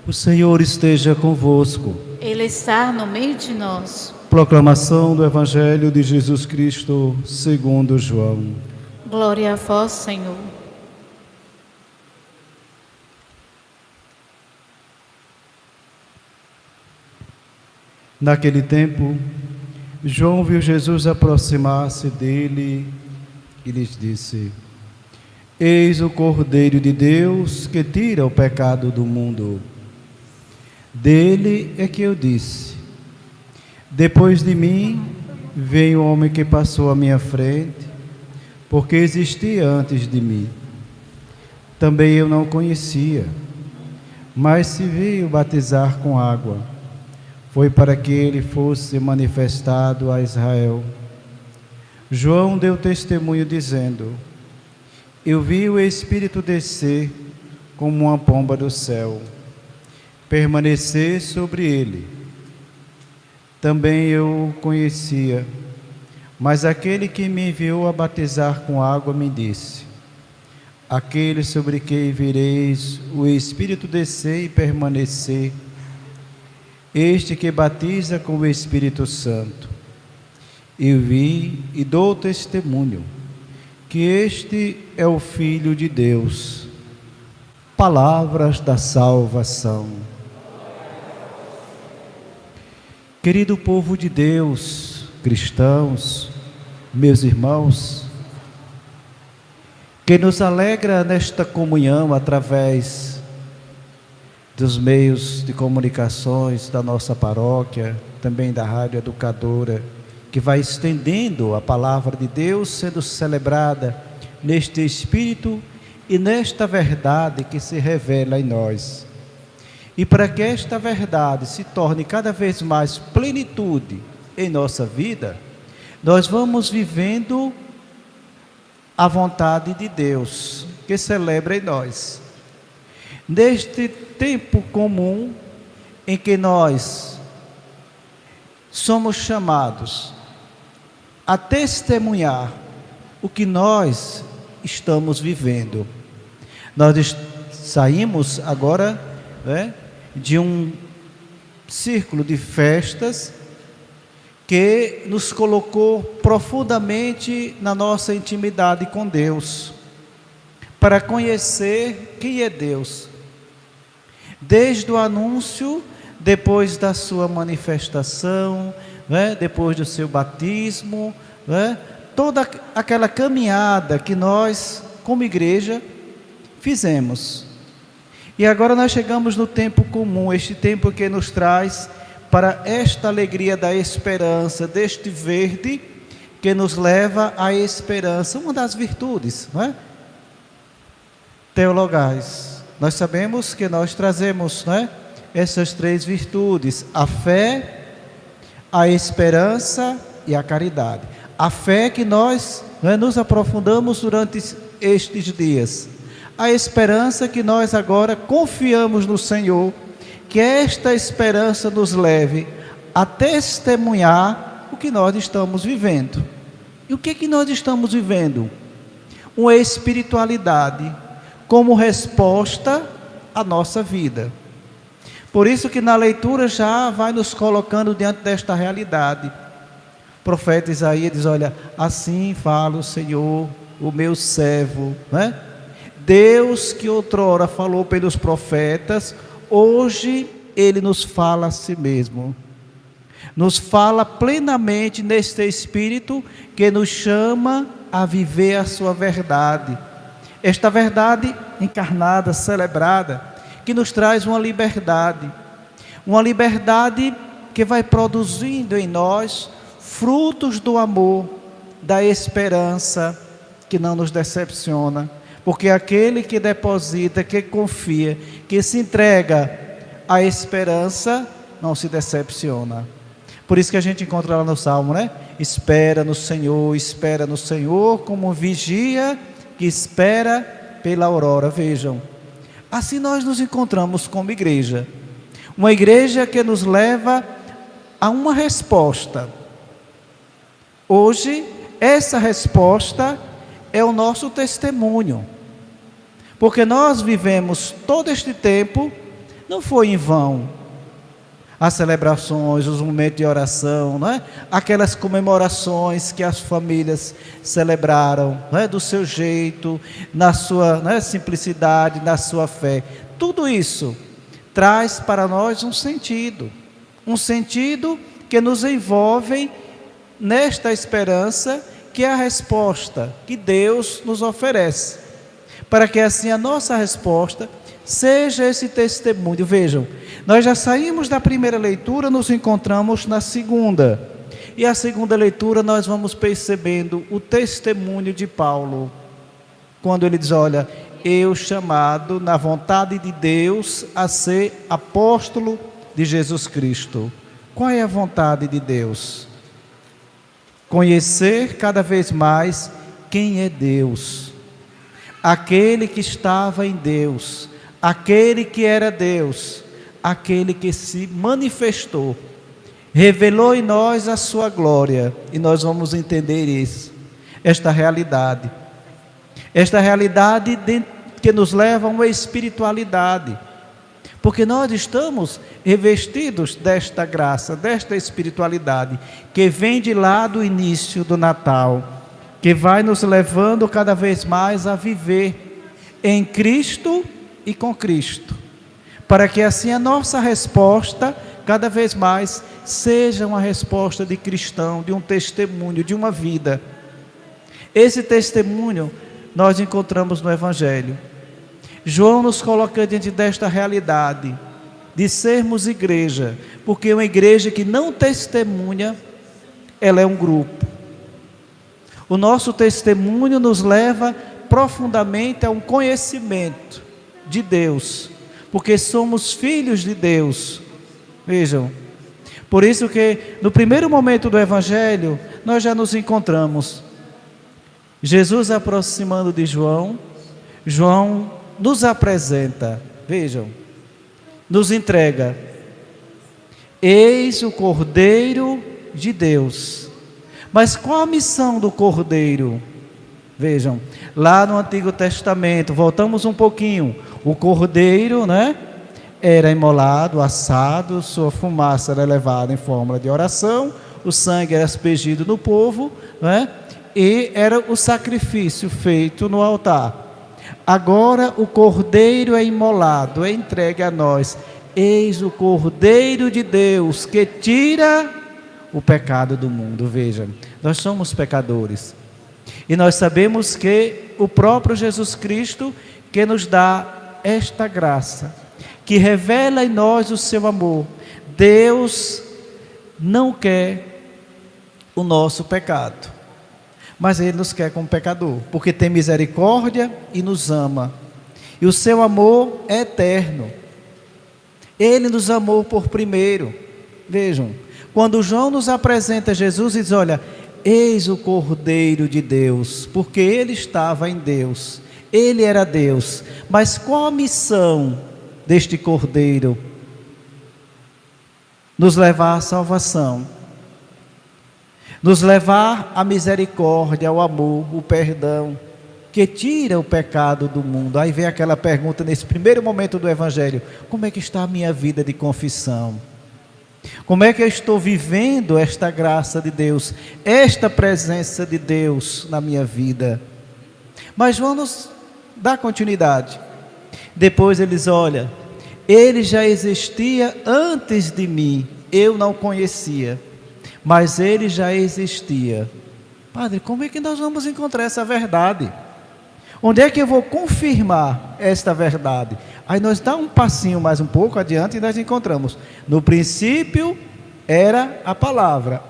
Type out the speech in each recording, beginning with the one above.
O Senhor esteja convosco. Ele está no meio de nós. Proclamação do Evangelho de Jesus Cristo segundo João. Glória a vós, Senhor. Naquele tempo, João viu Jesus aproximar-se dele e lhes disse: Eis o Cordeiro de Deus que tira o pecado do mundo. Dele é que eu disse: Depois de mim vem o homem que passou à minha frente, porque existia antes de mim. Também eu não conhecia, mas se veio batizar com água, foi para que ele fosse manifestado a Israel. João deu testemunho dizendo: Eu vi o Espírito descer como uma pomba do céu, permanecer sobre ele. Também eu o conhecia, mas aquele que me enviou a batizar com água me disse: Aquele sobre quem vireis o Espírito descer e permanecer, este que batiza com o Espírito Santo. Eu vi e dou testemunho que este é o Filho de Deus. Palavras da salvação. Querido povo de Deus, cristãos, meus irmãos, que nos alegra nesta comunhão através dos meios de comunicações da nossa paróquia, também da Rádio Educadora, que vai estendendo a palavra de Deus, sendo celebrada neste Espírito e nesta verdade que se revela em nós. E para que esta verdade se torne cada vez mais plenitude em nossa vida, nós vamos vivendo a vontade de Deus, que celebra em nós. Neste tempo comum em que nós somos chamados a testemunhar o que nós estamos vivendo. Nós saímos agora, de um círculo de festas que nos colocou profundamente na nossa intimidade com Deus, para conhecer quem é Deus. Desde o anúncio, depois da sua manifestação, depois do seu batismo, toda aquela caminhada que nós, como igreja, fizemos. E agora nós chegamos no tempo comum, este tempo que nos traz para esta alegria da esperança, deste verde que nos leva à esperança, uma das virtudes, teologais. Nós sabemos que nós trazemos, essas três virtudes: a fé, a esperança e a caridade. A fé que nós nos aprofundamos durante estes dias. A esperança que nós agora confiamos no Senhor, que esta esperança nos leve a testemunhar o que nós estamos vivendo. E o que nós estamos vivendo? Uma espiritualidade como resposta à nossa vida. Por isso que na leitura já vai nos colocando diante desta realidade. O profeta Isaías diz: olha, assim fala o Senhor, o meu servo, Deus que outrora falou pelos profetas, hoje Ele nos fala a si mesmo. Nos fala plenamente neste Espírito que nos chama a viver a sua verdade. Esta verdade encarnada, celebrada, que nos traz uma liberdade que vai produzindo em nós frutos do amor, da esperança, que não nos decepciona, porque aquele que deposita, que confia, que se entrega à esperança, não se decepciona. Por isso que a gente encontra lá no Salmo, espera no Senhor, como um vigia que espera pela aurora. Vejam, assim nós nos encontramos como igreja, uma igreja que nos leva a uma resposta. Hoje, essa resposta é o nosso testemunho, porque nós vivemos todo este tempo Não foi em vão as celebrações, os momentos de oração, não é? Aquelas comemorações que as famílias celebraram, não é? Do seu jeito, na sua, não é? Simplicidade, na sua fé. Tudo isso traz para nós um sentido que nos envolve nesta esperança, que é a resposta que Deus nos oferece, para que assim a nossa resposta seja esse testemunho. Vejam, nós já saímos da primeira leitura, nos encontramos na segunda, e a segunda leitura nós vamos percebendo o testemunho de Paulo, quando ele diz: olha, eu chamado na vontade de Deus a ser apóstolo de Jesus Cristo. Qual é a vontade de Deus? Conhecer cada vez mais quem é Deus, aquele que estava em Deus, aquele que era Deus, aquele que se manifestou, revelou em nós a sua glória, e nós vamos entender isso, esta realidade que nos leva a uma espiritualidade, porque nós estamos revestidos desta graça, desta espiritualidade, que vem de lá do início do Natal, que vai nos levando cada vez mais a viver em Cristo e com Cristo, para que assim a nossa resposta, cada vez mais, seja uma resposta de cristão, de um testemunho, de uma vida. Esse testemunho nós encontramos no Evangelho. João nos coloca diante desta realidade de sermos igreja, porque uma igreja que não testemunha, ela é um grupo. O nosso testemunho nos leva profundamente a um conhecimento de Deus, porque somos filhos de Deus. Vejam, por isso que no primeiro momento do Evangelho, nós já nos encontramos Jesus aproximando de João. João nos apresenta, vejam, nos entrega: eis o Cordeiro de Deus. Mas qual a missão do Cordeiro? Vejam, lá no Antigo Testamento, voltamos um pouquinho, o Cordeiro, né, era imolado, assado, sua fumaça era levada em forma de oração, o sangue era aspergido no povo, né, e era o sacrifício feito no altar. Agora o Cordeiro é imolado, é entregue a nós. Eis o Cordeiro de Deus que tira o pecado do mundo. Veja, nós somos pecadores, e nós sabemos que o próprio Jesus Cristo que nos dá esta graça, que revela em nós o seu amor. Deus não quer o nosso pecado, mas Ele nos quer como pecador, porque tem misericórdia e nos ama, e o seu amor é eterno. Ele nos amou por primeiro. Vejam, quando João nos apresenta Jesus, diz: olha, eis o Cordeiro de Deus, porque Ele estava em Deus, Ele era Deus. Mas qual a missão deste Cordeiro? Nos levar à salvação, nos levar à misericórdia, ao amor, o perdão, que tira o pecado do mundo. Aí vem aquela pergunta nesse primeiro momento do Evangelho: como é que está a minha vida de confissão? Como é que eu estou vivendo esta graça de Deus, esta presença de Deus na minha vida? Mas vamos dar continuidade. Depois eles: olha, Ele já existia antes de mim, eu não conhecia, mas Ele já existia. Padre, como é que nós vamos encontrar essa verdade? Onde é que eu vou confirmar esta verdade? Aí nós dá um passinho mais um pouco adiante e nós encontramos: no princípio era a palavra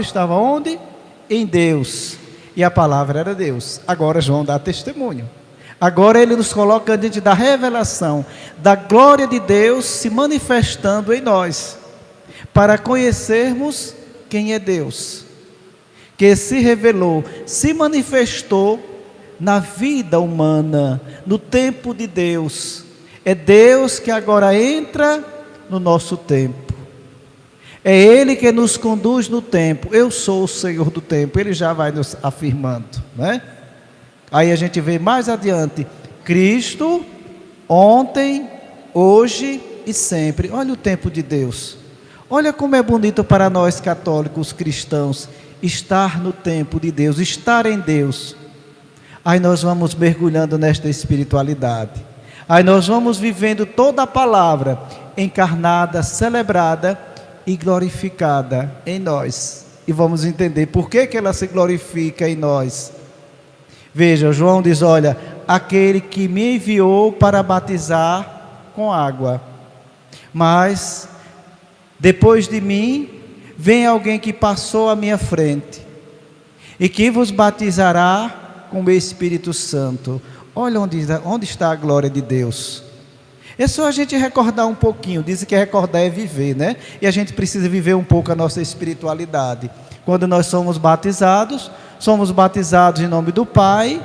estava onde? Em Deus, e a palavra era Deus. Agora João dá testemunho, agora ele nos coloca diante da revelação da glória de Deus se manifestando em nós, para conhecermos quem é Deus, que se revelou, se manifestou na vida humana, no tempo de Deus. É Deus que agora entra no nosso tempo, é Ele que nos conduz no tempo. Eu sou o Senhor do tempo, Ele já vai nos afirmando, né? Aí a gente vê mais adiante: Cristo, ontem, hoje e sempre. Olha o tempo de Deus. Olha como é bonito para nós católicos cristãos estar no tempo de Deus, estar em Deus. Aí nós vamos mergulhando nesta espiritualidade. Aí nós vamos vivendo toda a palavra encarnada, celebrada e glorificada em nós. E vamos entender por que ela se glorifica em nós. Veja, João diz, olha, aquele que me enviou para batizar com água. Mas, depois de mim, vem alguém que passou à minha frente, e que vos batizará com o Espírito Santo. Olha onde está a glória de Deus. É só a gente recordar um pouquinho. Dizem que recordar é viver, né? E a gente precisa viver um pouco a nossa espiritualidade. Quando nós somos batizados em nome do Pai,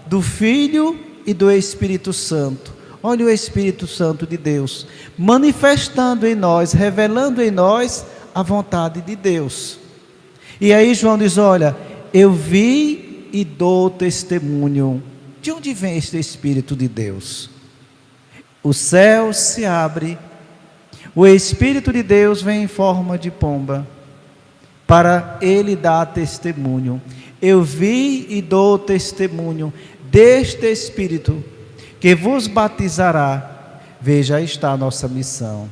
do Filho e do Espírito Santo. Olha o Espírito Santo de Deus manifestando em nós, revelando em nós a vontade de Deus. E aí João diz, olha, eu vi e dou testemunho. De onde vem este Espírito de Deus? O céu se abre, o Espírito de Deus vem em forma de pomba, para ele dar testemunho. Eu vi e dou testemunho deste Espírito, que vos batizará. Veja, aí está a nossa missão.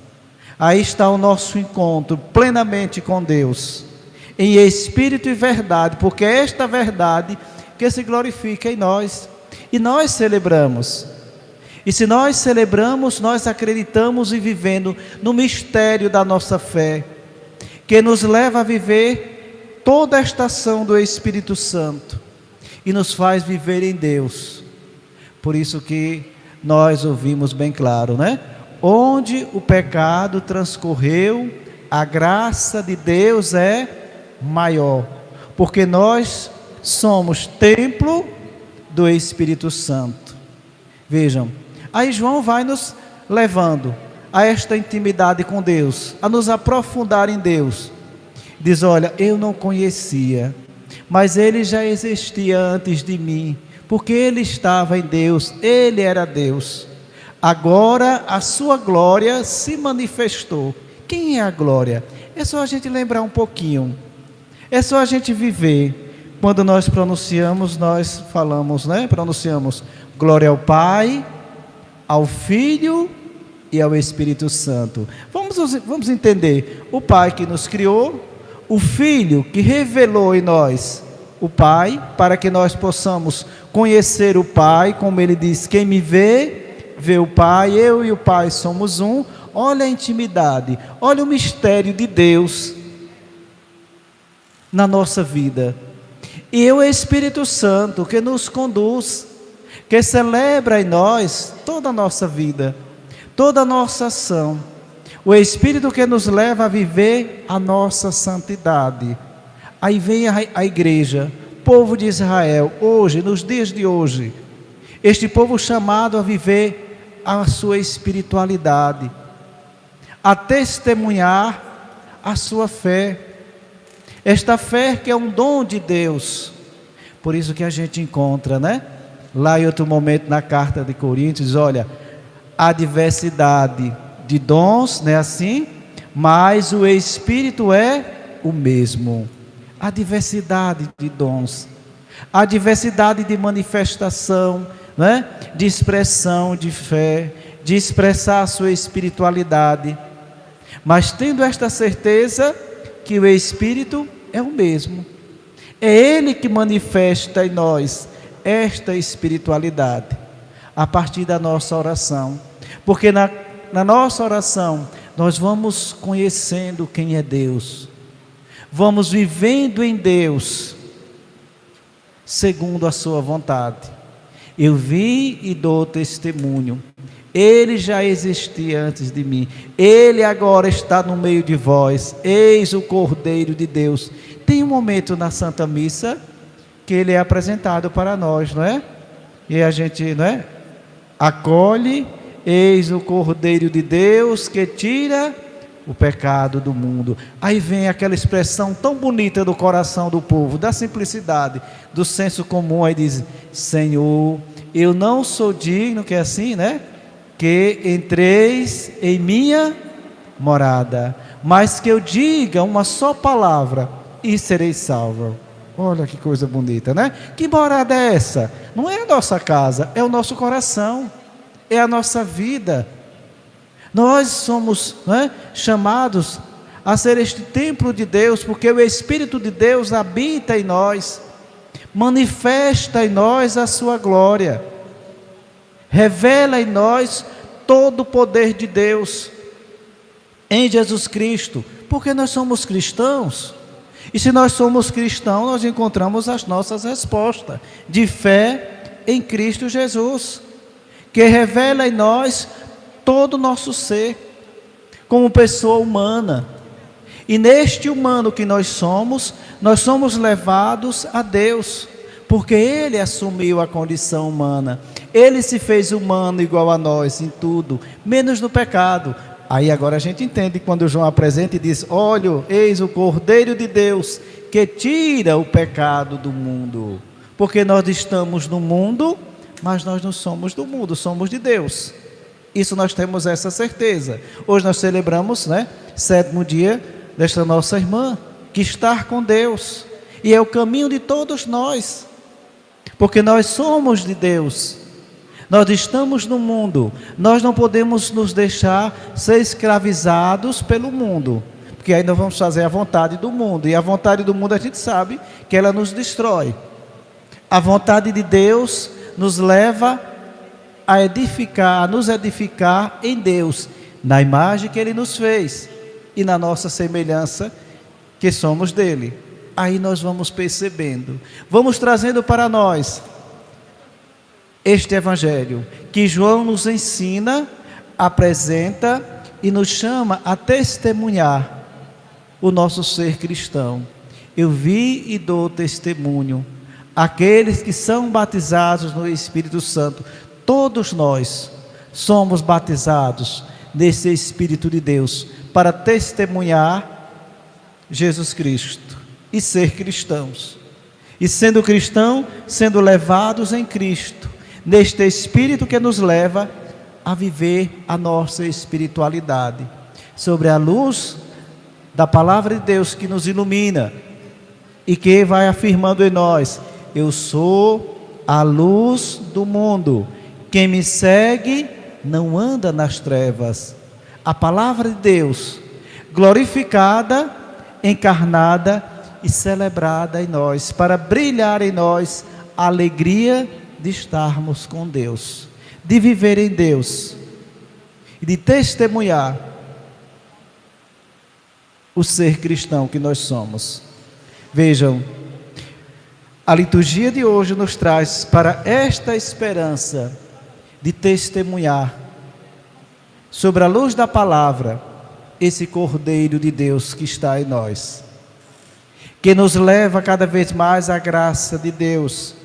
Aí está o nosso encontro plenamente com Deus, em espírito e verdade, porque é esta verdade que se glorifica em nós. E nós celebramos. E se nós celebramos, nós acreditamos e vivendo no mistério da nossa fé, que nos leva a viver toda esta ação do Espírito Santo e nos faz viver em Deus. Por isso que nós ouvimos bem claro, né? Onde o pecado transcorreu, a graça de Deus é maior, porque nós somos templo do Espírito Santo. Vejam, aí João vai nos levando a esta intimidade com Deus, a nos aprofundar em Deus. Diz, olha, eu não conhecia, mas Ele já existia antes de mim, porque Ele estava em Deus, Ele era Deus. Agora a sua glória se manifestou. Quem é a glória? É só a gente lembrar um pouquinho, é só a gente viver. Quando nós pronunciamos, nós falamos, né? Pronunciamos glória ao Pai, ao Filho e ao Espírito Santo. Vamos entender, o Pai que nos criou, o Filho que revelou em nós o Pai, para que nós possamos conhecer o Pai, como Ele diz, quem me vê, vê o Pai, eu e o Pai somos um. Olha a intimidade, olha o mistério de Deus na nossa vida. E o Espírito Santo que nos conduz, que celebra em nós toda a nossa vida, toda a nossa ação. O Espírito que nos leva a viver a nossa santidade. Aí vem a igreja, povo de Israel, hoje, nos dias de hoje, este povo chamado a viver a sua espiritualidade, a testemunhar a sua fé, esta fé que é um dom de Deus. Por isso que a gente encontra, né? Lá em outro momento na carta de Coríntios, olha, a diversidade de dons, não é assim? Mas o Espírito é o mesmo. A diversidade de dons, a diversidade de manifestação, né? De expressão de fé, de expressar a sua espiritualidade. Mas tendo esta certeza que o Espírito é o mesmo. É Ele que manifesta em nós esta espiritualidade, a partir da nossa oração. Porque na nossa oração, nós vamos conhecendo quem é Deus. Vamos vivendo em Deus, segundo a sua vontade. Eu vi e dou testemunho. Ele já existia antes de mim. Ele agora está no meio de vós. Eis o Cordeiro de Deus. Tem um momento na Santa Missa que ele é apresentado para nós, não é? E a gente, não é? Acolhe, eis o Cordeiro de Deus que tira o pecado do mundo. Aí vem aquela expressão tão bonita do coração do povo, da simplicidade, do senso comum. Aí diz, Senhor, eu não sou digno, que é assim, né? que entreis em minha morada, mas que eu diga uma só palavra e sereis salvos. Olha que coisa bonita, né? Que morada é essa? Não é a nossa casa, é o nosso coração, é a nossa vida. Nós somos, né, chamados a ser este templo de Deus, porque o Espírito de Deus habita em nós, manifesta em nós a sua glória, revela em nós todo o poder de Deus em Jesus Cristo, porque nós somos cristãos. E se nós somos cristãos, nós encontramos as nossas respostas de fé em Cristo Jesus, que revela em nós todo o nosso ser, como pessoa humana. E neste humano que nós somos levados a Deus, porque Ele assumiu a condição humana, Ele se fez humano igual a nós em tudo, menos no pecado. Aí agora a gente entende quando João apresenta e diz: olha, eis o Cordeiro de Deus que tira o pecado do mundo. Porque nós estamos no mundo, mas nós não somos do mundo, somos de Deus. Isso nós temos essa certeza. Hoje nós celebramos, né, 7º dia desta nossa irmã, que está com Deus. E é o caminho de todos nós, porque nós somos de Deus. Nós estamos no mundo, nós não podemos nos deixar ser escravizados pelo mundo, porque aí nós vamos fazer a vontade do mundo, e a vontade do mundo a gente sabe que ela nos destrói. A vontade de Deus nos leva a edificar, a nos edificar em Deus, na imagem que Ele nos fez, e na nossa semelhança que somos dEle. Aí nós vamos percebendo, vamos trazendo para nós este Evangelho, que João nos ensina, apresenta e nos chama a testemunhar o nosso ser cristão. Eu vi e dou testemunho, aqueles que são batizados no Espírito Santo, todos nós somos batizados nesse Espírito de Deus, para testemunhar Jesus Cristo e ser cristãos. E sendo cristão, sendo levados em Cristo, neste Espírito que nos leva a viver a nossa espiritualidade, sobre a luz da Palavra de Deus que nos ilumina, e que vai afirmando em nós: eu sou a luz do mundo, quem me segue não anda nas trevas. A Palavra de Deus, glorificada, encarnada e celebrada em nós, para brilhar em nós a alegria de estarmos com Deus, de viver em Deus e de testemunhar o ser cristão que nós somos. Vejam, a liturgia de hoje nos traz para esta esperança de testemunhar sobre a luz da palavra esse Cordeiro de Deus que está em nós, que nos leva cada vez mais à graça de Deus,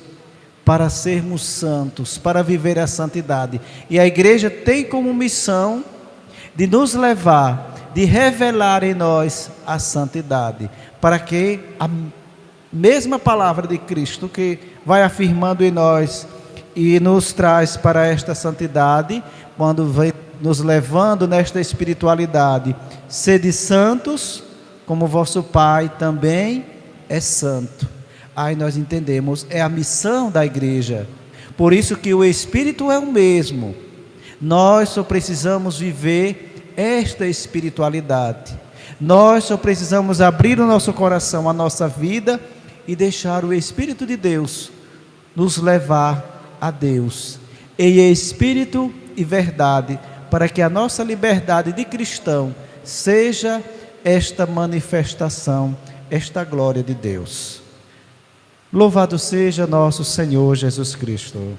para sermos santos, para viver a santidade. E a igreja tem como missão de nos levar, de revelar em nós a santidade, para que a mesma palavra de Cristo que vai afirmando em nós e nos traz para esta santidade, quando vem nos levando nesta espiritualidade: sede santos, como vosso Pai também é santo. Aí nós entendemos, é a missão da igreja. Por isso que o Espírito é o mesmo. Nós só precisamos viver esta espiritualidade. Nós só precisamos abrir o nosso coração, a nossa vida, e deixar o Espírito de Deus nos levar a Deus, em espírito e verdade, para que a nossa liberdade de cristão seja esta manifestação, esta glória de Deus. Louvado seja nosso Senhor Jesus Cristo.